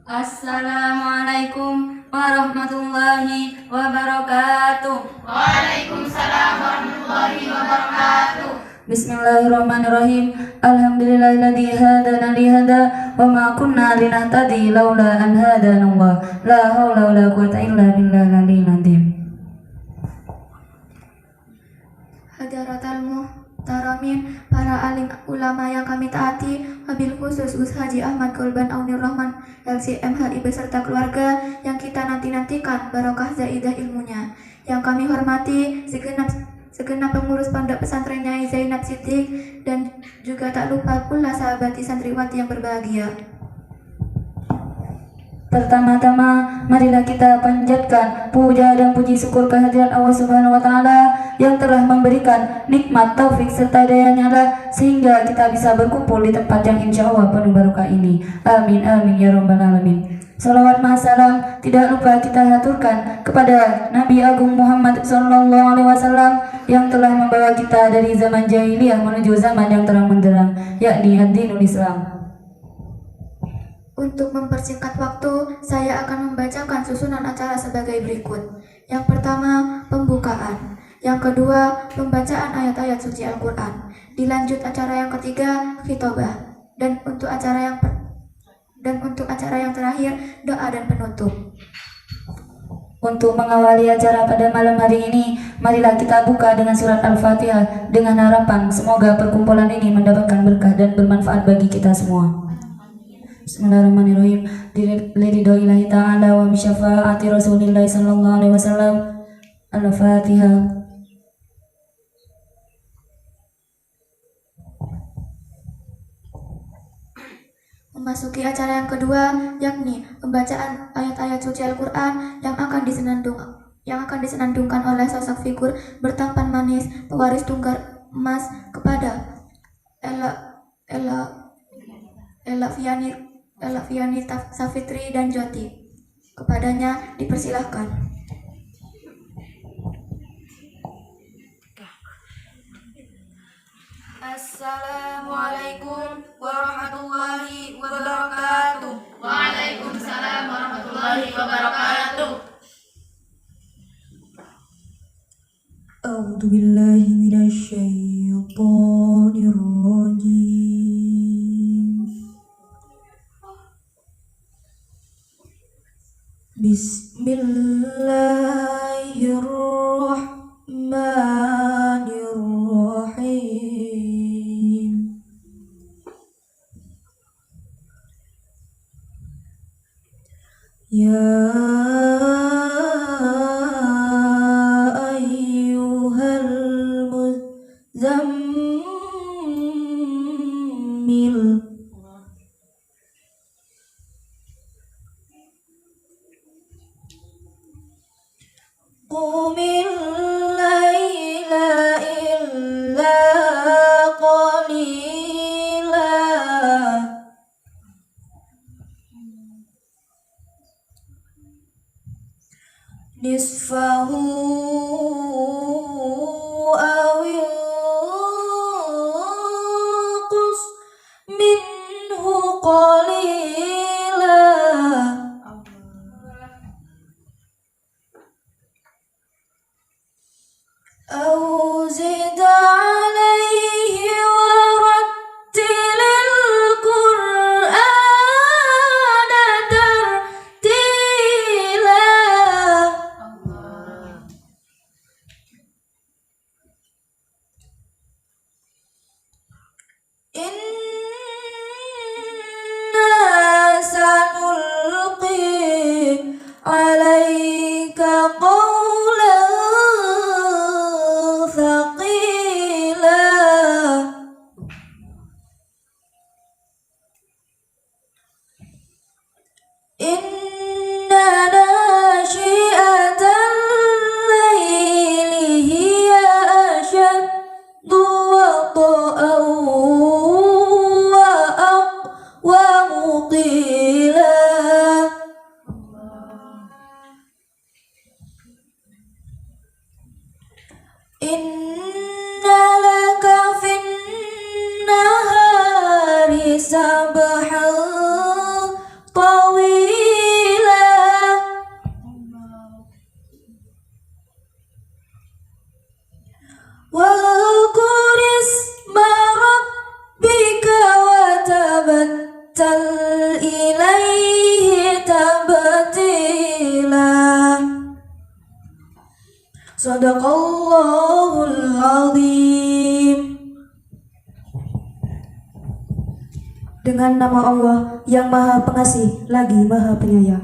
Assalamualaikum warahmatullahi wabarakatuh. Waalaikumsalam warahmatullahi wabarakatuh. Bismillahirrahmanirrahim. Alhamdulillahilladzi hadana li hada wa ma kunna linahtadi laula an hadana Allah. La haula wala quwwata illa billahil azim. Hadaratul muhtaramin, para alim ulama yang kami taati, wabil khusus Gus Haji Ahmad Kolban Aunir Rahman LCMHI beserta keluarga yang kita nanti-nantikan barokah zaidah ilmunya. Yang kami hormati segenap pengurus pondok pesantren Nyai Zainab Siddiq, dan juga tak lupa pula sahabati santriwati yang berbahagia. Pertama-tama, marilah kita panjatkan puja dan puji syukur kehadirat Allah Subhanahu wa taala yang telah memberikan nikmat taufik serta daya-Nya sehingga kita bisa berkumpul di tempat yang insya Allah penuh barokah ini. Amin amin ya rabbal alamin. Salawat masalam tidak lupa kita haturkan kepada Nabi Agung Muhammad sallallahu alaihi wasallam yang telah membawa kita dari zaman jahiliyah menuju zaman yang terang benderang, yakni ad-dinul Islam. Untuk mempersingkat waktu, saya akan membacakan susunan acara sebagai berikut. Yang pertama, pembukaan. Yang kedua, pembacaan ayat-ayat suci Al-Quran. Dilanjut acara yang ketiga, khitobah. Dan untuk acara yang terakhir, doa dan penutup. Untuk mengawali acara pada malam hari ini, marilah kita buka dengan surat Al-Fatihah dengan harapan semoga perkumpulan ini mendapatkan berkah dan bermanfaat bagi kita semua. Bismillahirrahmanirrahim. Liridhoillahi ta'ala wa bisyafaati Rasulillahi sallallahu alaihi wasallam. Al-Fatihah. Memasuki acara yang kedua, yakni pembacaan ayat-ayat suci Al-Quran yang akan disenandungkan oleh sosok figur bertampan manis, pewaris tunggal emas kepada Ella Fiani Safitri dan Joti. Kepadanya dipersilahkan. Assalamualaikum warahmatullahi wabarakatuh. Waalaikumsalam warahmatullahi wabarakatuh. A'udzu billahi minasyaitonir rajim. Bismillahirrahmanirrahim. Ya ayyuhal muzammil qumil laila illa qalila nisfahu awil qus minhu qalila أو زد عليه ورتل القرآن ترتيلا إنا سنلقي عليك قولا ثقيلا إن ناشئة الليل هي أشد وطئا وأقوم قيلا إن لك في النهار سبحا طويلا Sadaqallahul azim. Dengan nama Allah yang Maha Pengasih lagi Maha Penyayang.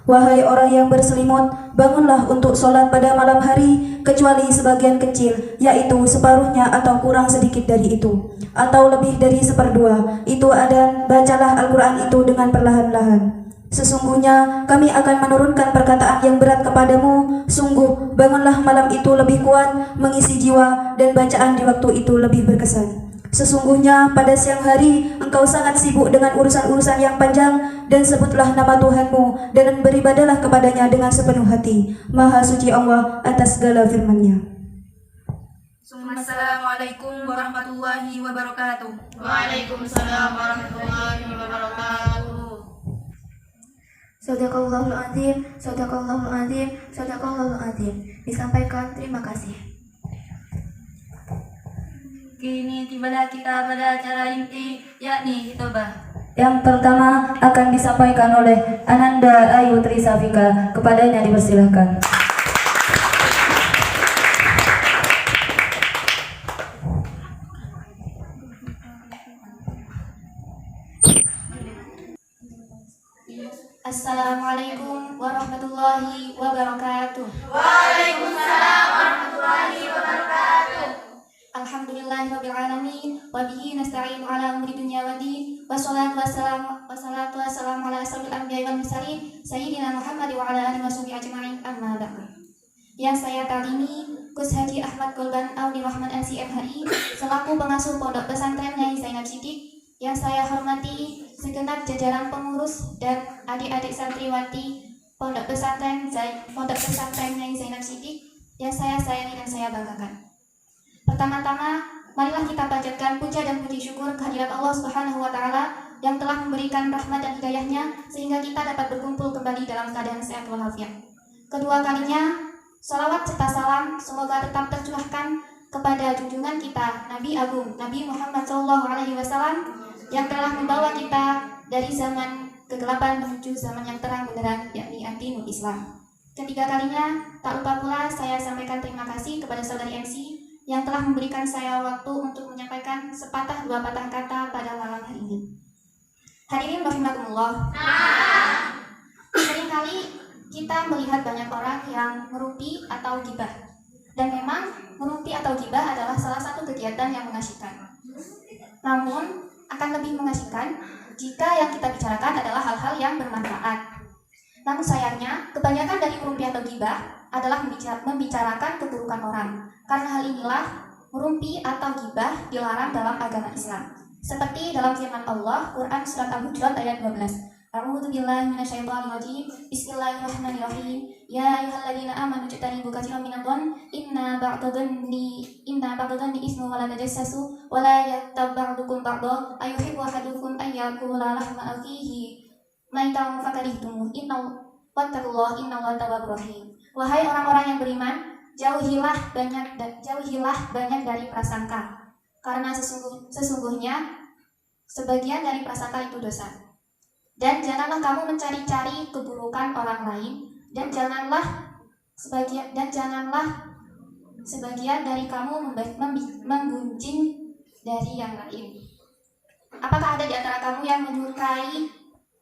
Wahai orang yang berselimut, bangunlah untuk sholat pada malam hari, kecuali sebagian kecil, yaitu separuhnya atau kurang sedikit dari itu, atau lebih dari seperdua. Itu adzan, bacalah Al-Quran itu dengan perlahan-lahan. Sesungguhnya kami akan menurunkan perkataan yang berat kepadamu. Sungguh, bangunlah malam itu lebih kuat, mengisi jiwa, dan bacaan di waktu itu lebih berkesan. Sesungguhnya pada siang hari engkau sangat sibuk dengan urusan-urusan yang panjang, dan sebutlah nama Tuhanmu dan beribadalah kepadanya dengan sepenuh hati. Maha suci Allah atas segala firman-Nya. Assalamualaikum warahmatullahi wabarakatuh. Waalaikumsalam warahmatullahi wabarakatuh. Sadaqallahul azim, sadaqallahul azim, sadaqallahul azim. Disampaikan terima kasih. Kini tibalah kita pada acara inti, yakni hitobah. Yang pertama akan disampaikan oleh Ananda Ayu Trisafika. Kepadanya dipersilahkan. Assalamualaikum warahmatullahi wabarakatuh. Waalaikumsalam warahmatullahi wabarakatuh. Alhamdulillahirrabbilalamin. Wabihi nasta'inu ala umri dunya wa din. Wassalatu wassalamu ala asrofil anbiya'i wal mursalin Sayyidina Muhammad wa ala alihi wa sahbihi ajma'in, amma ba'du. Yang saya talimi Gus Haji Ahmad Golban Auni Rahman LCMHI selaku pengasuh Pondok Pesantren Nyai Zainab Siddiq. Yang saya hormati segenap jajaran pengurus dan adik-adik santriwati Pondok Pesantren Nyai Zainab Siddiq yang saya sayangi dan saya banggakan. Pertama-tama, marilah kita panjatkan puja dan puji syukur kehadirat Allah Subhanahu wa Ta'ala yang telah memberikan rahmat dan hidayahnya sehingga kita dapat berkumpul kembali dalam keadaan sehat walafiat. Kedua kalinya, salawat serta salam semoga tetap tercurahkan kepada junjungan kita Nabi Agung Nabi Muhammad SAW yang telah membawa kita dari zaman kegelapan menuju zaman yang terang benderang, yakni ad-dinul Islam. Ketiga kalinya, tak lupa pula saya sampaikan terima kasih kepada saudari MC yang telah memberikan saya waktu untuk menyampaikan sepatah dua patah kata pada malam hari ini. Hadirin rahimakumullah. Seringkali kita melihat banyak orang yang merumpi atau gibah. Dan memang merumpi atau gibah adalah salah satu kegiatan yang mengasyikkan. Namun, akan lebih mengasyikkan jika yang kita bicarakan adalah hal-hal yang bermanfaat. Namun sayangnya, kebanyakan dari merumpi atau gibah adalah membicarakan keburukan orang. Karena hal inilah merumpi atau gibah dilarang dalam agama Islam. Seperti dalam firman Allah, Quran Surat Al-Hujurat ayat 12. A'udzu billahi minasyaitonir rajim. Bismillahirrahmanirrahim. Ya ayyuhalladzina amanu ijtanibu katsiran minadh-dhann inna ba'dadh-dhanni ismun wa la tajassasu wa la yattab ba'dukum ba'dha ayuhibbu ahadukum an ya'kula lahma akhihi maitan fakarihtumuh wattaqullaha innallaha tawwabur rahim. Wahai orang-orang yang beriman, jauhilah banyak dari prasangka, karena sesungguhnya sebagian dari prasangka itu dosa. Dan janganlah kamu mencari-cari keburukan orang lain, dan janganlah sebagian dari kamu menggunjing dari yang lain. Apakah ada di antara kamu yang menyukai?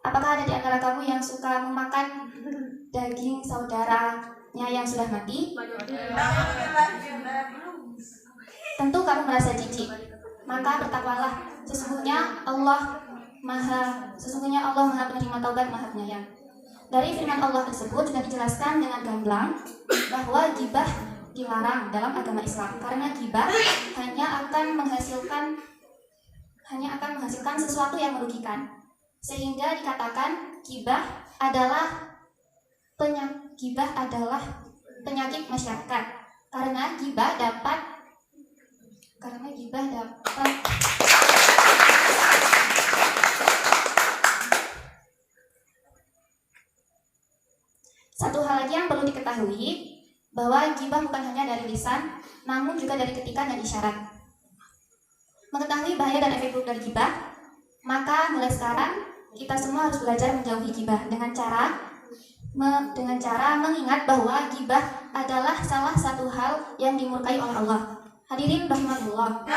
Apakah ada di antara kamu yang suka memakan daging saudaranya yang sudah mati? Tentu kamu merasa jijik. Maka bertakwalah. Sesungguhnya Allah Maha penerima taubat, Maha penyayang. Dari firman Allah tersebut sudah dijelaskan dengan gamblang bahwa gibah dilarang dalam agama Islam karena gibah hanya akan menghasilkan sesuatu yang merugikan, sehingga dikatakan gibah adalah penyakit masyarakat karena gibah dapat Satu hal lagi yang perlu diketahui, bahwa gibah bukan hanya dari lisan, namun juga dari ketika dan isyarat. Mengetahui bahaya dan efek buruk dari gibah, maka mulai sekarang kita semua harus belajar menjauhi gibah dengan cara dengan cara mengingat bahwa ghibah adalah salah satu hal yang dimurkai oleh Allah. Hadirin rahimahullah.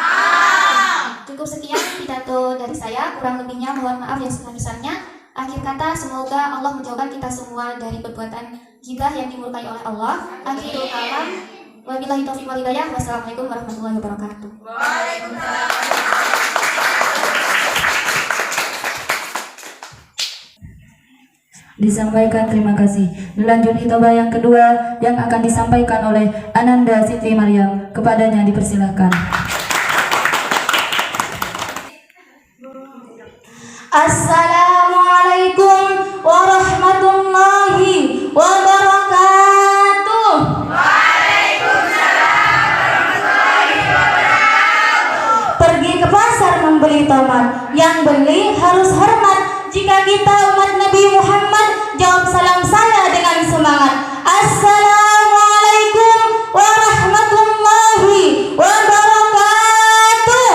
Cukup sekian pidato dari saya, kurang lebihnya mohon maaf yang sebesar-besarnya. Akhir kata, semoga Allah menjauhkan kita semua dari perbuatan ghibah yang dimurkai oleh Allah. Akhirul kalam, wabillahi taufiq wal hidayah. Wassalamualaikum warahmatullahi wabarakatuh. Disampaikan terima kasih. Dilanjut hitobah yang kedua yang akan disampaikan oleh Ananda Siti Maryam. Kepadanya dipersilahkan. Assalamualaikum warahmatullahi wabarakatuh. Waalaikumsalam warahmatullahi wabarakatuh. Pergi ke pasar membeli tomat, yang beli harus hormat. Jika kita umat Nabi Muhammad, jawab salam saya dengan semangat. Assalamualaikum warahmatullahi wabarakatuh.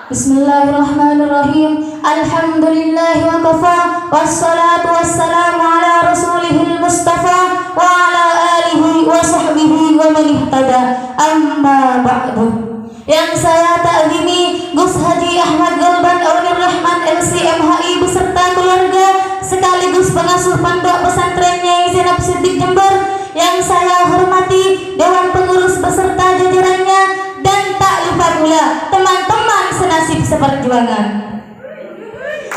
Bismillahirrahmanirrahim. Alhamdulillahi wa kafa, wassalatu wassalamu ala rasulihil mustafa wa ala alihi wa sahbihi wa man ihtada. Amma ba'du. Yang saya takzimi Gus Haji Ahmad Golban Aunur Rahman LCMHI beserta keluarga sekaligus pengasuh pondok pesantren Nyai Zainab Siddiq Jember. Yang saya hormati Dewan Pengurus beserta jajarannya, dan tak lupa pula teman-teman senasib seperjuangan.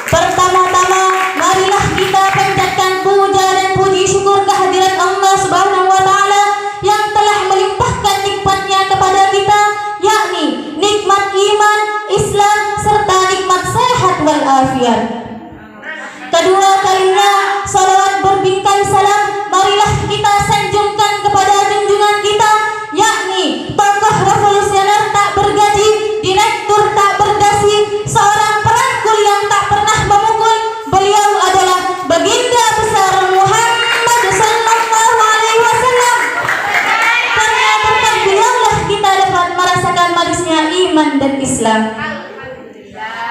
Pertama-tama, marilah kita panjatkan puja dan puji syukur kehadiran Allah Subhanahu wa Ta'ala yang telah melimpahkan nikmatnya kepada kita, yakni nikmat iman, Islam, serta nikmat sehat wal afiat. Kedua kalinya, salawat berbingkai salam marilah kita sanjungkan kepada junjungan kita, yakni tokoh revolusioner tak bergaji, direktur tak berdasi, seorang perangkul yang tak pernah memukul. Beliau adalah baginda besar Muhammad sallallahu alaihi wasallam. Karena berkat beliaulah kita dapat merasakan manisnya iman dan Islam.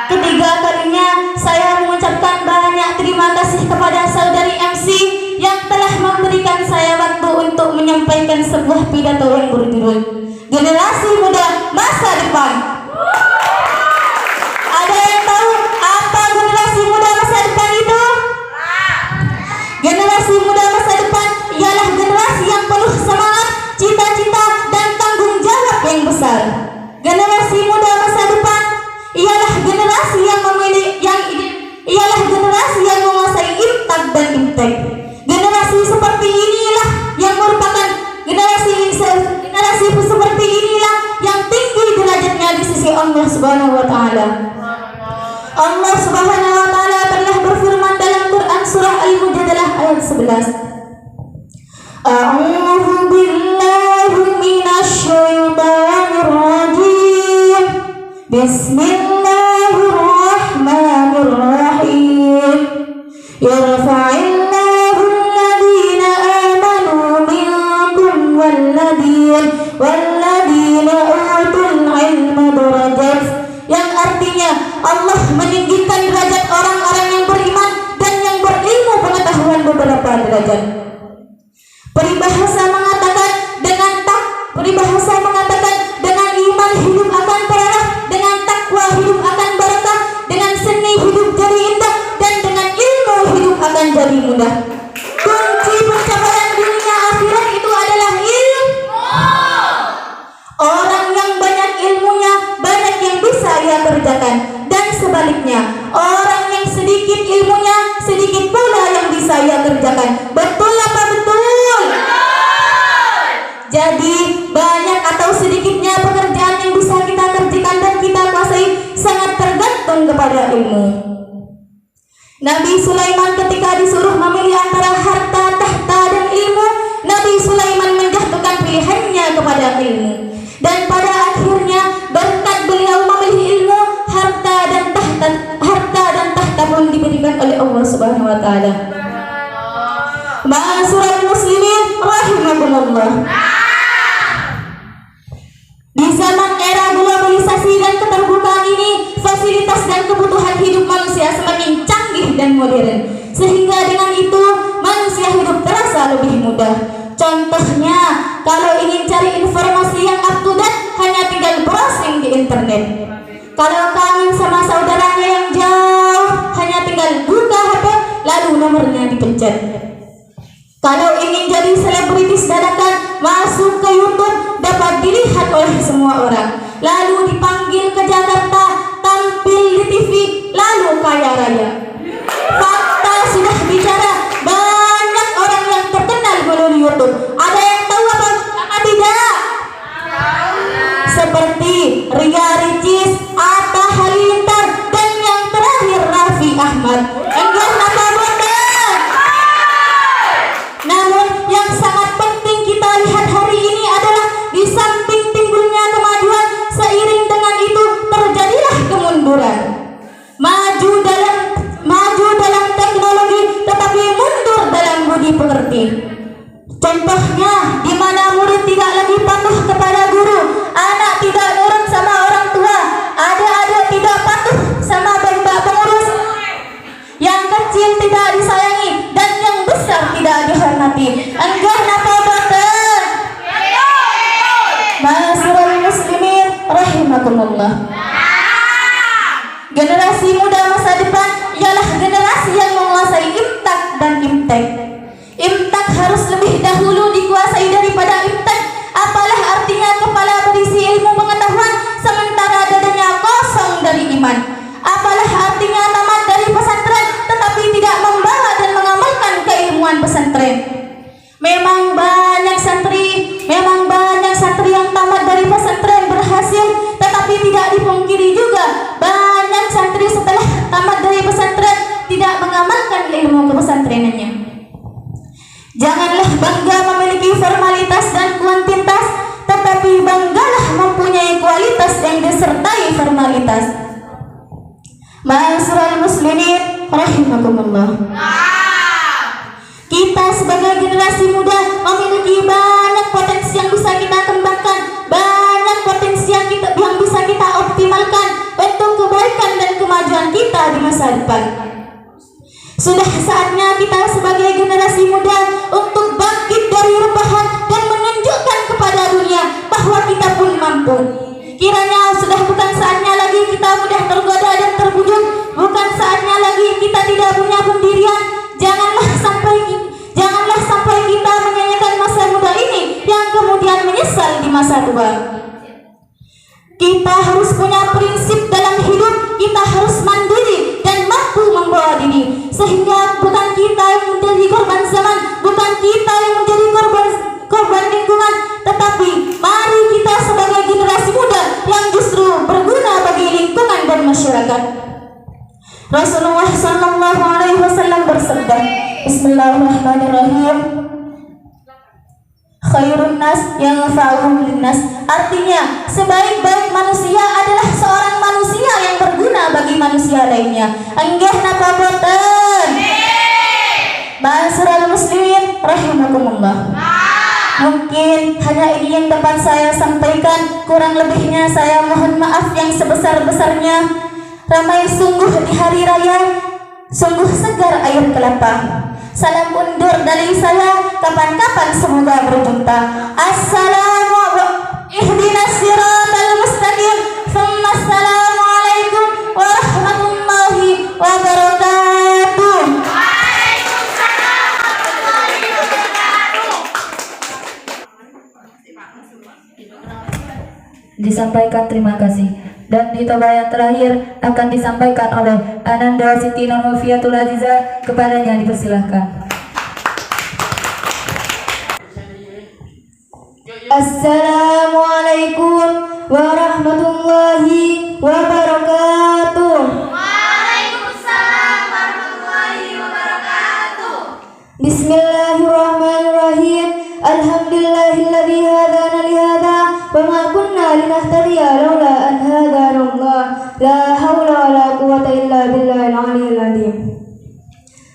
Ketiga kalinya, saya mengucapkan banyak terima kasih kepada saudari MC yang telah memberikan saya waktu untuk menyampaikan sebuah pidato yang berjudul Generasi Muda Masa Depan. Ada yang tahu apa generasi muda masa depan itu? Generasi muda masa depan ialah generasi yang penuh semangat, cita-cita, dan tanggung jawab yang besar. Generasi muda masa depan ialah generasi yang menguasai imtak dan imtek. Generasi seperti inilah yang merupakan generasi seperti inilah yang tinggi derajatnya di sisi Allah Subhanahu wa Ta'ala. Allah Subhanahu wa Ta'ala pernah berfirman dalam Quran surah Al-Mujadalah ayat 11. A'udzu billahi minasy syaithanir rajim. Bismillahirrahmanirrahim. Yarfa'illahu alladhina amanu minkum walladhina utul ilma darajat. Yang artinya Allah meninggikan derajat orang-orang yang beriman dan yang berilmu pengetahuan beberapa derajat. Peribahasa mengatakan dengan iman hidup akan terarah, dengan takwa hidup akan barakah, dengan seni hidup jadi indah, dan dengan ilmu hidup akan jadi mudah. Kunci pencapaian dunia akhirat itu adalah ilmu. Orang yang banyak ilmunya, banyak yang bisa ia kerjakan, dan sebaliknya, orang yang sedikit ilmunya, sedikit pula yang bisa ia kerjakan. Betul apa betul? Jadi banyak atau sedikitnya pekerjaan yang bisa kita kerjakan dan kita kuasai sangat tergantung kepada ilmu. Nabi Sulaiman ketika disuruh memilih antara harta, tahta, dan ilmu, Nabi Sulaiman menjatuhkan pilihannya kepada ilmu. Dan pada akhirnya berkat beliau memilih ilmu, harta dan tahta pun diberikan oleh Allah Subhanahu wa Ta'ala. Ma'asyiral muslimin rahimakumullah. Di zaman era globalisasi dan keterbukaan ini, fasilitas dan kebutuhan Kalau ingin cari informasi yang up to date, hanya tinggal browsing di internet. Kalau kangen sama saudaranya yang jauh, hanya tinggal buka HP, lalu nomornya dipencet. Kalau ingin jadi selebritis dadakan, masuk ke YouTube, dapat dilihat oleh semua orang. Lalu dipanggil ke Jakarta, tampil di TV, lalu kaya raya. Fakta sudah bicara, banyak orang yang terkenal melalui YouTube. Ada yang tahu apa tidak? Seperti Ria Ricis, Atta Halilintar, dan yang terakhir Raffi Ahmad. Enggak apa bodoh. Namun yang sangat penting kita lihat hari ini adalah di samping timbulnya kemajuan, seiring dengan itu terjadilah kemunduran. Maju dalam teknologi, tetapi mundur dalam budi pekerti. Contohnya, di mana murid tidak lagi patuh kepada guru, anak tidak nurut sama orang tua, adik-adik tidak patuh sama bapak pengurus, yang kecil tidak disayangi, dan yang besar tidak dihormati. Enggak napa boten? Ma'asyiral muslimin rahimakumullah. Generasi muda masa depan ialah generasi yang menguasai imtak dan imtek. Imtak harus lebih dahulu dikuasai daripada imtek. Apalah artinya kepala berisi ilmu pengetahuan sementara dadanya kosong dari iman? Apalah artinya tamat dari pesantren tetapi tidak membawa dan mengamalkan keilmuan pesantren? Memang banyak santri yang tamat dari pesantren berhasil, tetapi tidak dipungkiri juga banyak santri setelah tamat dari pesantren tidak mengamalkan ilmu kepesantrenannya. Janganlah bangga memiliki formalitas dan kuantitas, tetapi banggalah mempunyai kualitas yang disertai formalitas. Ma'asyiral muslimin rahimakumullah. Kita sebagai generasi muda memiliki banyak potensi yang bisa kita kembangkan, banyak potensi yang bisa kita optimalkan untuk kebaikan dan kemajuan kita di masa depan. Sudah saatnya kita sebagai generasi muda untuk bangkit dari rebahan dan menunjukkan kepada dunia bahwa kita pun mampu. Kiranya sudah bukan saatnya lagi kita mudah tergoda dan terbujuk, bukan saatnya lagi kita tidak punya pendirian. Janganlah sampai kita menyanyikan masa muda ini yang kemudian menyesal di masa tua. Kita harus punya prinsip dalam hidup, kita harus mandiri dan mampu membawa diri, sehingga bukan kita yang menjadi korban zaman, bukan kita yang menjadi korban lingkungan, tetapi mari kita sebagai generasi muda yang justru berguna bagi lingkungan dan masyarakat. Rasulullah sallallahu alaihi wasallam bersabda, Bismillahirrahmanirrahim, khairun nas yang fa'uhum linnas. Artinya, sebaik-baik manusia adalah seorang manusia yang berguna bagi manusia lainnya. Enggah napa boten? Ma'asyiral muslimin rahimakumullah. Mungkin hanya ini yang dapat saya sampaikan, kurang lebihnya saya mohon maaf yang sebesar-besarnya. Ramai sungguh di hari raya, sungguh segar air kelapa. Salam undur dari saya, kapan-kapan semoga berjumpa. Assalamualaikum ihdinas siratal mustaqim. Assalamualaikum warahmatullahi wabarakatuh. Waalaikumsalam warahmatullahi wabarakatuh. Disampaikan terima kasih. Dan hitbah yang terakhir akan disampaikan oleh Ananda Siti Noviatul Aziza, kepadanya dipersilahkan. Assalamualaikum warahmatullahi wabarakatuh. Waalaikumsalam warahmatullahi wabarakatuh. Bismillahirrahmanirrahim. Alhamdulillahilladzi hadana li hadza wa ma kunna linahtadiya laula an hadana Allah. La haula wala quwwata illa billahil aliyyil azim.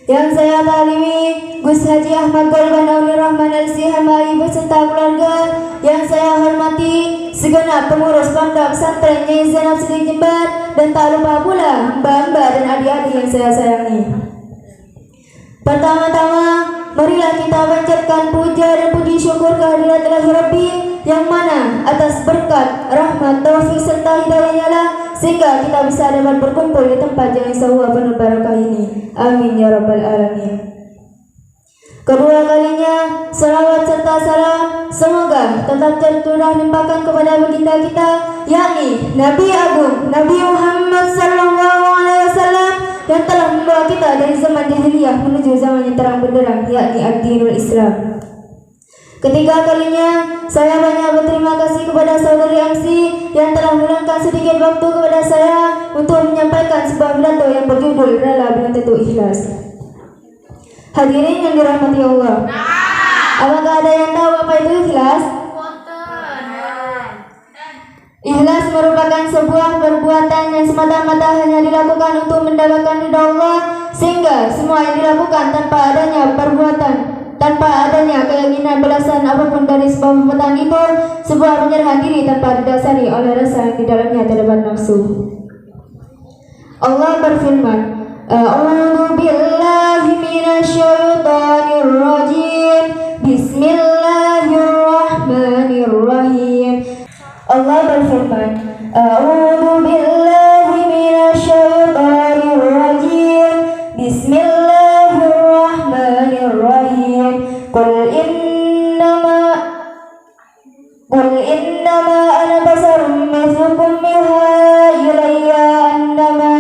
Yang saya talimi Gus Haji Ahmad Golban Aunur Rahman LC-HMAI beserta keluarga. Yang saya hormati segenap pengurus pondok pesantren Nyai Zainab Siti Jember, dan tak lupa pula mbak-mbak dan adik-adik yang saya sayangi. Pertama-tama marilah kita panjatkan puja dan puji syukur kehadirat Ilahi Rabbi yang mana atas berkat, rahmat, taufik serta hidayahnya lah sehingga kita bisa dapat berkumpul di tempat yang insya penuh barakah ini. Amin ya rabbal alamin. Kedua kalinya, salawat serta salam semoga tetap tercurah limpahkan kepada baginda kita, yakni Nabi Agung Nabi Muhammad Sallallahu Alaihi Wasallam yang telah membawa kita dari zaman jahiliyah menuju zaman yang terang benderang, yakni ad-dinul Islam. Ketiga kalinya, saya banyak berterima kasih kepada saudari Angsi yang telah meluangkan sedikit waktu kepada saya untuk menyampaikan sebuah pidato yang berjudul Rela Belum Tentu Ikhlas. Hadirin yang dirahmati Allah, apakah ada yang tahu apa itu ikhlas? Ikhlas merupakan sebuah perbuatan yang semata-mata hanya dilakukan untuk mendapatkan ridha Allah, sehingga semua yang dilakukan tanpa adanya keyakinan belasan apapun dari sebuah perbuatan itu sebuah penyerahan diri tanpa didasari oleh rasa yang di dalamnya terdapat nafsu. Allah berfirman, A'udzu billahi minasyaitonir rajim. Bismillahirrahmanirrahim. Allah berfirman, A'udzu billahi minasyaitonir rajim. Bismillahirrahmanirrahim. Qul innama ana basarun mithlukum yuha ilayya annama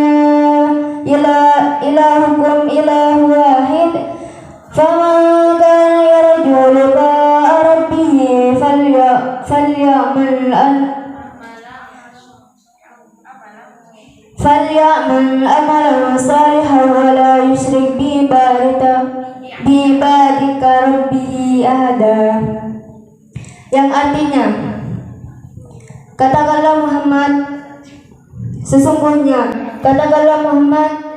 ilahukum ilahu wahid faman kana yarju liqa'a rabbih falyamal amalan salihan wa la yusyrik bi ibadika rabbih ahada. Yang artinya, katakanlah Muhammad,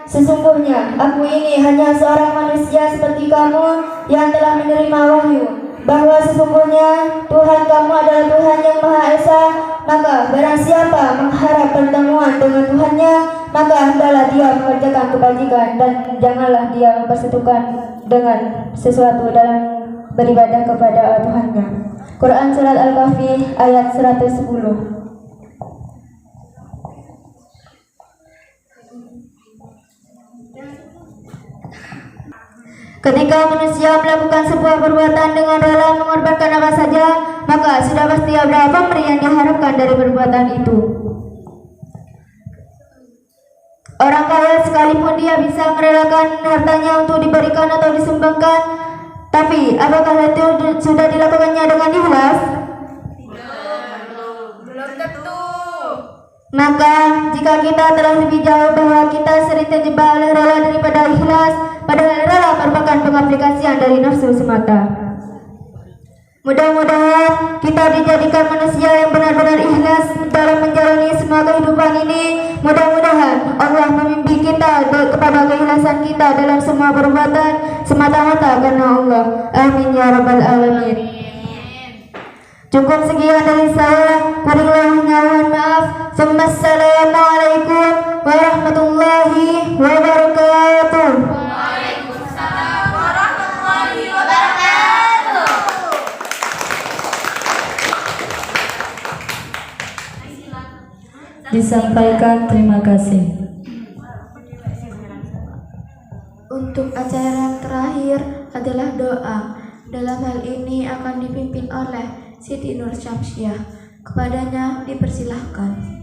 sesungguhnya aku ini hanya seorang manusia seperti kamu yang telah menerima wahyu bahwa sesungguhnya Tuhan kamu adalah Tuhan yang Maha Esa. Maka barang siapa mengharap pertemuan dengan Tuhannya, maka hendaklah dia mengerjakan kebajikan dan janganlah dia mempersekutukan dengan sesuatu dalam beribadah kepada Tuhannya. Quran Surat Al-Kahfi ayat 110. Ketika manusia melakukan sebuah perbuatan dengan rela mengorbankan apa saja, maka sudah pasti ada pemberi yang diharapkan dari perbuatan itu. Orang kaya sekalipun dia bisa merelakan hartanya untuk diberikan atau disumbangkan, tapi apakah itu sudah dilakukannya dengan ikhlas? Belum tentu. Maka jika kita telah lebih jauh bahwa kita sering terjebak oleh rela daripada ikhlas, padahal rela merupakan pengaplikasian dari nafsu semata. Mudah-mudahan kita dijadikan manusia yang benar-benar ikhlas dalam menjalani semua kehidupan ini. Mudah-mudahan Allah membimbing kita kepada keikhlasan kita dalam semua perbuatan semata-mata karena Allah. Amin ya rabbal alamin. Cukup sekian dari saya. Kurang lebihnya mohon maaf. Assalamualaikum warahmatullahi wabarakatuh. Waalaikumsalam warahmatullahi wabarakatuh. Disampaikan terima kasih. Untuk acara yang terakhir adalah doa. Dalam hal ini akan dipimpin oleh Siti Nur Syamsiah. Kepadanya dipersilahkan.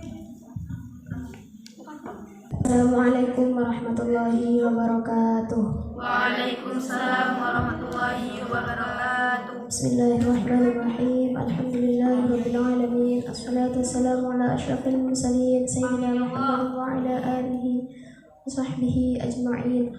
Assalamualaikum warahmatullahi wabarakatuh. Waalaikumsalam warahmatullahi wabarakatuh. Bismillahirrahmanirrahim. Alhamdulillahirabbil alamin. Assalatu wassalamu ala asyrafil mursalin sayyidina Muhammad wa ala alihi wa sahbihi ajma'in.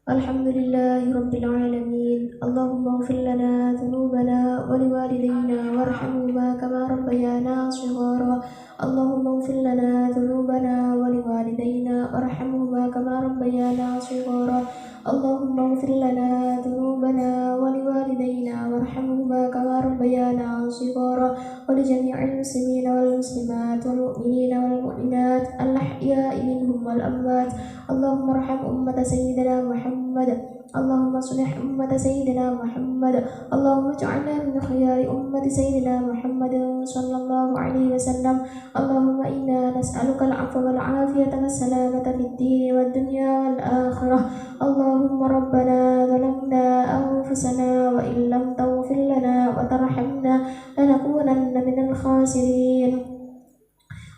Alhamdulillahirabbil alamin. Allahumma ighfir lana dhunubana wa liwalidayna warhamhuma kama rabbayana shighara. Allahumma ighfir lana dhunubana wa liwalidayna warhamhuma kama rabbayana shighara. Allahumma ighfir lana dhunubana wa liwalidayna warhamhuma kama rabbayana shighara. Wa li jami'il muslimina wal muslimat wal mu'minina wal mu'minat al ahya'i minhum wal amwat. Allahumma arham ummata sayyidina Muhammad اللهم اصلح أمة سيدنا محمد اللهم اجعلنا من خيار أمة سيدنا محمد صلى الله عليه وسلم اللهم إنا نسألك العفو والعافية والسلامة في الدين والدنيا والآخرة اللهم ربنا ظلمنا أنفسنا وإن لم تغفر لنا وترحمنا لنكونن من الخاسرين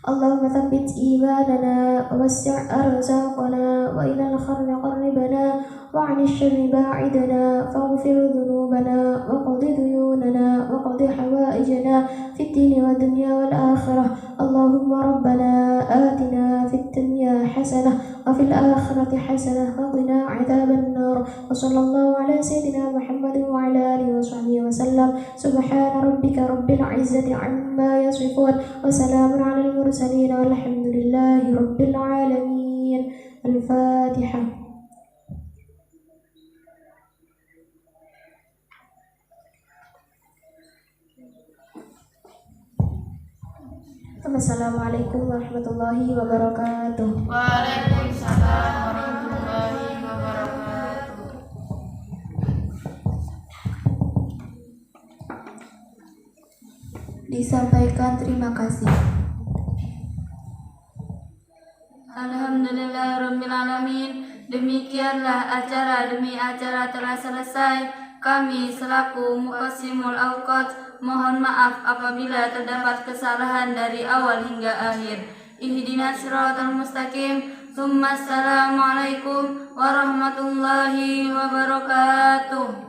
اللهم ثبت إيماننا ووسع أرزاقنا وإلى الخير قربنا وعن الشر باعدنا فاغفر ذنوبنا وقض ديوننا وقض حوائجنا في الدين والدنيا والآخرة اللهم ربنا آتنا في الدنيا حسنة وفي الآخرة حسنة وقنا عذاب النار وصلى الله على سيدنا محمد وعلى آله وصحبه وسلم سبحان ربك رب العزة عما يصفون وسلام على المرسلين والحمد لله رب العالمين. الفاتحة. Assalamualaikum warahmatullahi wabarakatuh. Waalaikumsalam warahmatullahi wabarakatuh. Disampaikan terima kasih. Alhamdulillahirrabbilalamin. Demikianlah acara demi acara telah selesai. Kami selaku Muqassimul Awqat mohon maaf apabila terdapat kesalahan dari awal hingga akhir. Ihdinas siratal mustaqim. Assalamualaikum warahmatullahi wabarakatuh.